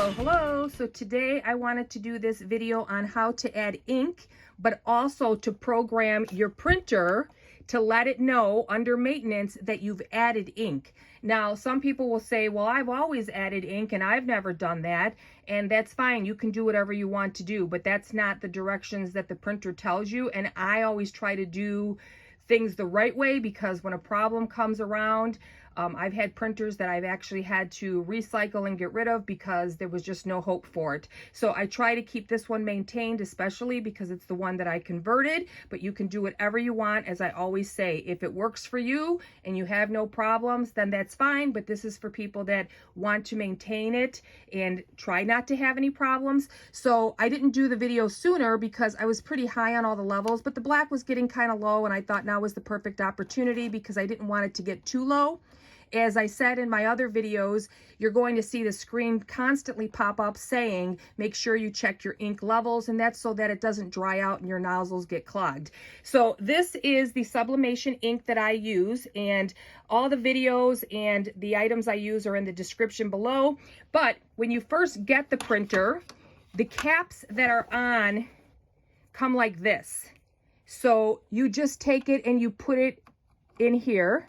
Hello. So today I wanted to do this video on how to add ink, but also to program your printer to let it know under maintenance that you've added ink. Now, some people will say, well, I've always added ink and I've never done that. And that's fine. You can do whatever you want to do, but that's not the directions that the printer tells you. And I always try to do things the right way, because when a problem comes around, I've had printers that I've actually had to recycle and get rid of because there was just no hope for it. So I try to keep this one maintained, especially because it's the one that I converted, but you can do whatever you want. As I always say, if it works for you and you have no problems, then that's fine. But this is for people that want to maintain it and try not to have any problems. So I didn't do the video sooner because I was pretty high on all the levels, but the black was getting kind of low, and I thought now was the perfect opportunity because I didn't want it to get too low. As I said in my other videos, you're going to see the screen constantly pop up saying, make sure you check your ink levels, and that's so that it doesn't dry out and your nozzles get clogged. So this is the Sublimation ink that I use, and all the videos and the items I use are in the description below. But when you first get the printer, the caps that are on come like this. So you just take it and you put it in here,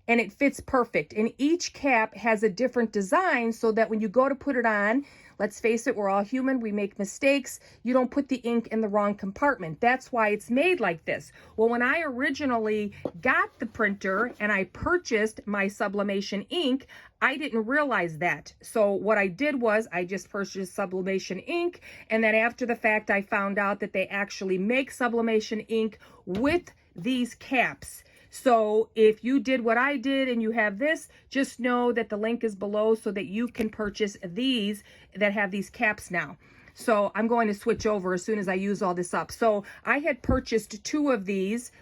and it fits perfect. And each cap has a different design so that when you go to put it on, let's face it, we're all human, we make mistakes. You don't put the ink in the wrong compartment. That's why it's made like this. Well, when I originally got the printer and I purchased my Sublimation ink, I didn't realize that. So what I did was I just purchased Sublimation ink, and then after the fact, I found out that they actually make Sublimation ink with these caps. So if you did what I did and you have this, just know that the link is below so that you can purchase these that have these caps now. So I'm going to switch over as soon as I use all this up. So I had purchased 2 of these.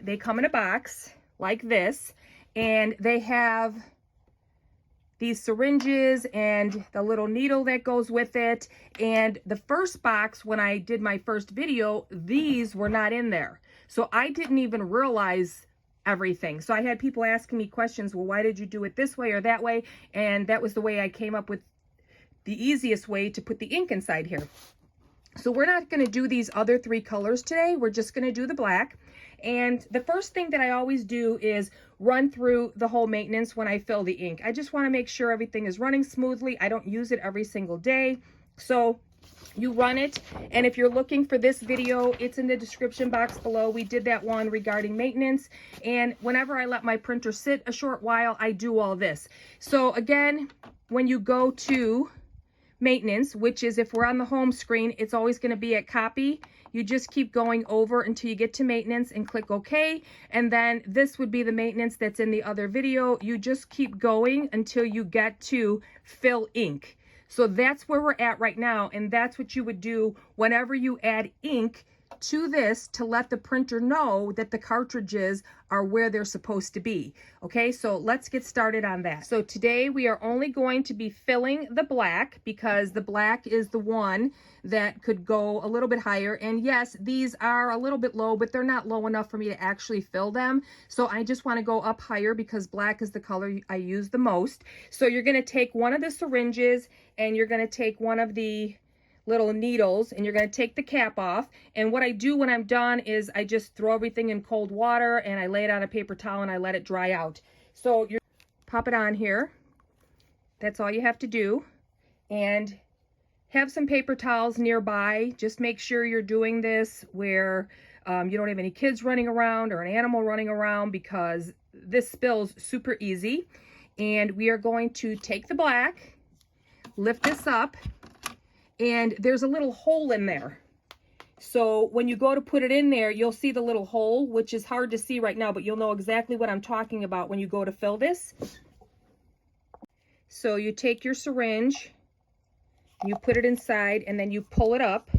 They come in a box like this, and they have these syringes and the little needle that goes with it. And the first box, when I did my first video, these were not in there. So I didn't even realize everything. So I had people asking me questions, well, why did you do it this way or that way? And that was the way I came up with the easiest way to put the ink inside here. So we're not going to do these other 3 colors today. We're just going to do the black. And the first thing that I always do is run through the whole maintenance when I fill the ink. I just want to make sure everything is running smoothly. I don't use it every single day. So you run it, and if you're looking for this video, it's in the description box below. We did that one regarding maintenance, and whenever I let my printer sit a short while, I do all this. So again, when you go to maintenance, which is if we're on the home screen, it's always going to be at copy. You just keep going over until you get to maintenance and click OK, and then this would be the maintenance that's in the other video. You just keep going until you get to fill ink. So that's where we're at right now, and that's what you would do whenever you add ink to this to let the printer know that the cartridges are where they're supposed to be. Okay, so let's get started on that. So today we are only going to be filling the black because the black is the one that could go a little bit higher. And yes, these are a little bit low, but they're not low enough for me to actually fill them. So I just want to go up higher because black is the color I use the most. So you're going to take one of the syringes and you're going to take one of the little needles, and you're going to take the cap off. And what I do when I'm done is I just throw everything in cold water and I lay it on a paper towel and I let it dry out. So you pop it on here. That's all you have to do. And have some paper towels nearby. Just make sure you're doing this where you don't have any kids running around or an animal running around, because this spills super easy. And we are going to take the black, lift this up, and there's a little hole in there. So when you go to put it in there, you'll see the little hole, which is hard to see right now, but you'll know exactly what I'm talking about when you go to fill this. So you take your syringe, you put it inside, and then you pull it up.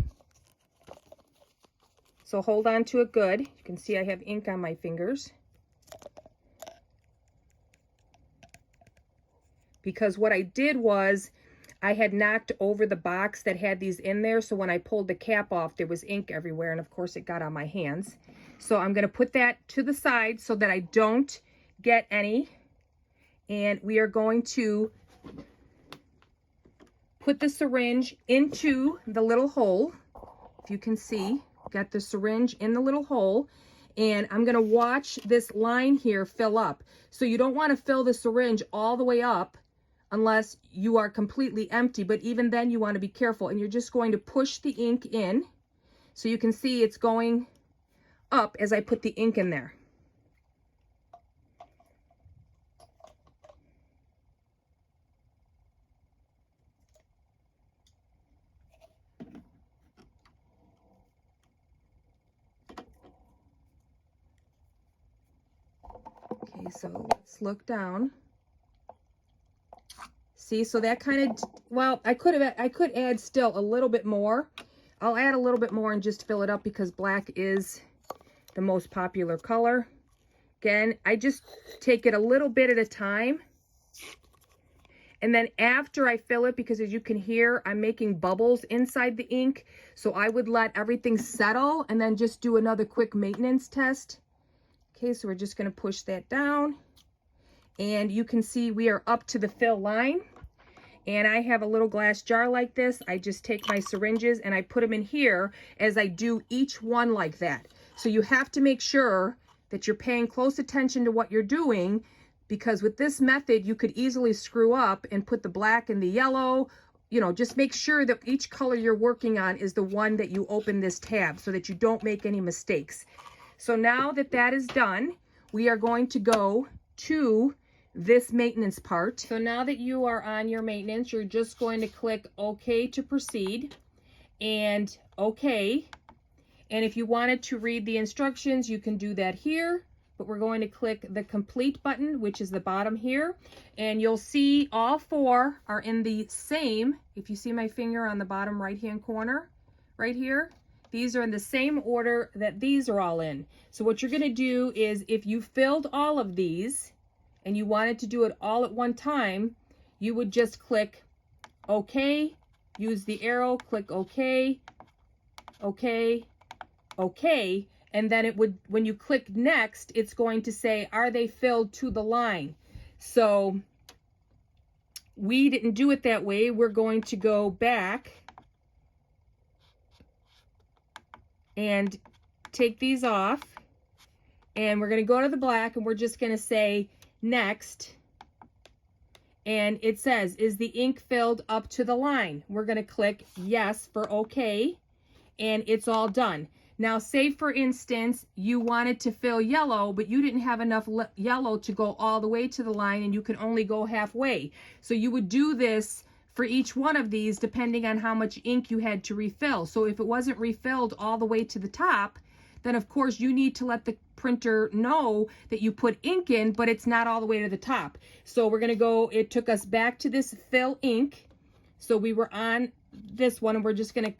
So hold on to it good. You can see I have ink on my fingers, because what I did was I had knocked over the box that had these in there, so when I pulled the cap off, there was ink everywhere, and of course it got on my hands. So I'm going to put that to the side so that I don't get any, and we are going to put the syringe into the little hole. If you can see, got the syringe in the little hole, and I'm gonna watch this line here fill up. So you don't wanna fill the syringe all the way up unless you are completely empty, but even then you wanna be careful, and you're just going to push the ink in. So you can see it's going up as I put the ink in there. Okay, so let's look down. See, so that kind of, well, I could add still a little bit more. I'll add a little bit more and just fill it up because black is the most popular color. Again, I just take it a little bit at a time. And then after I fill it, because as you can hear, I'm making bubbles inside the ink. So I would let everything settle and then just do another quick maintenance test. Okay, so we're just going to push that down. And you can see we are up to the fill line. And I have a little glass jar like this. I just take my syringes and I put them in here as I do each one like that. So you have to make sure that you're paying close attention to what you're doing, because with this method, you could easily screw up and put the black and the yellow. You know, just make sure that each color you're working on is the one that you open this tab so that you don't make any mistakes. So now that that is done, we are going to go to this maintenance part. So now that you are on your maintenance, you're just going to click OK to proceed and OK. And if you wanted to read the instructions, you can do that here, but we're going to click the complete button, which is the bottom here. And you'll see all four are in the same, if you see my finger on the bottom right-hand corner, right here, these are in the same order that these are all in. So what you're gonna do is, if you filled all of these and you wanted to do it all at one time, you would just click OK, use the arrow, click OK, OK, OK, and then it would, when you click next, it's going to say, are they filled to the line? So we didn't do it that way. We're going to go back and take these off, and we're going to go to the black, and we're just going to say next, and it says, is the ink filled up to the line? We're going to click yes for OK, and it's all done. Now, say for instance, you wanted to fill yellow, but you didn't have enough yellow to go all the way to the line, and you can only go halfway. So you would do this for each one of these depending on how much ink you had to refill. So if it wasn't refilled all the way to the top, then of course you need to let the printer know that you put ink in, but it's not all the way to the top. So we're gonna go, it took us back to this fill ink. So we were on this one, and we're just gonna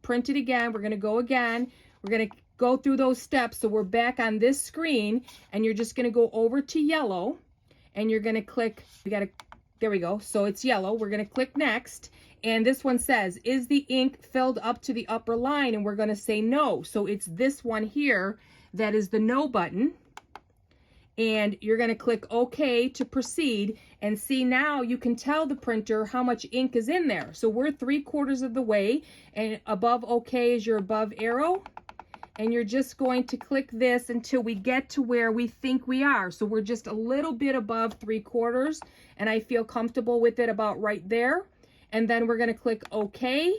print it again. We're gonna go again. We're gonna go through those steps. So we're back on this screen, and you're just gonna go over to yellow, and you're gonna click, there we go. So it's yellow. We're going to click next. And this one says, is the ink filled up to the upper line? And we're going to say no. So it's this one here that is the no button. And you're going to click OK to proceed. And see, now you can tell the printer how much ink is in there. So we're 3/4 of the way, and above OK is your above arrow. And you're just going to click this until we get to where we think we are. So we're just a little bit above 3/4, and I feel comfortable with it about right there. And then we're going to click OK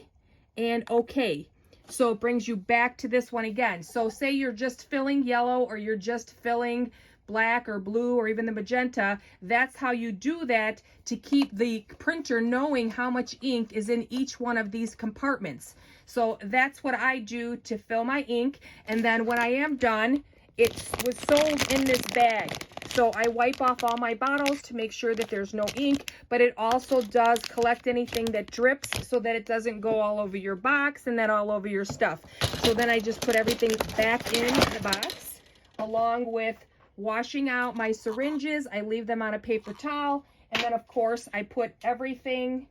and OK. So it brings you back to this one again. So say you're just filling yellow, or you're just filling black or blue or even the magenta. That's how you do that, to keep the printer knowing how much ink is in each one of these compartments. So that's what I do to fill my ink. And then when I am done, it was sold in this bag. So I wipe off all my bottles to make sure that there's no ink, but it also does collect anything that drips so that it doesn't go all over your box and then all over your stuff. So then I just put everything back in the box, along with washing out my syringes. I leave them on a paper towel, and then of course I put everything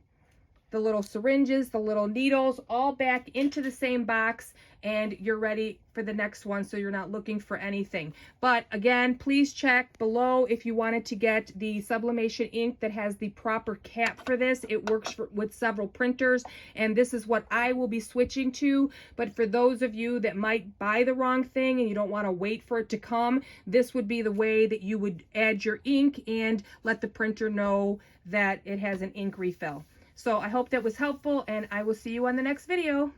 the little syringes, the little needles, all back into the same box, and you're ready for the next one, so you're not looking for anything. But again, please check below if you wanted to get the sublimation ink that has the proper cap for this. It works with several printers, and this is what I will be switching to. But for those of you that might buy the wrong thing and you don't want to wait for it to come, this would be the way that you would add your ink and let the printer know that it has an ink refill. So I hope that was helpful, and I will see you on the next video.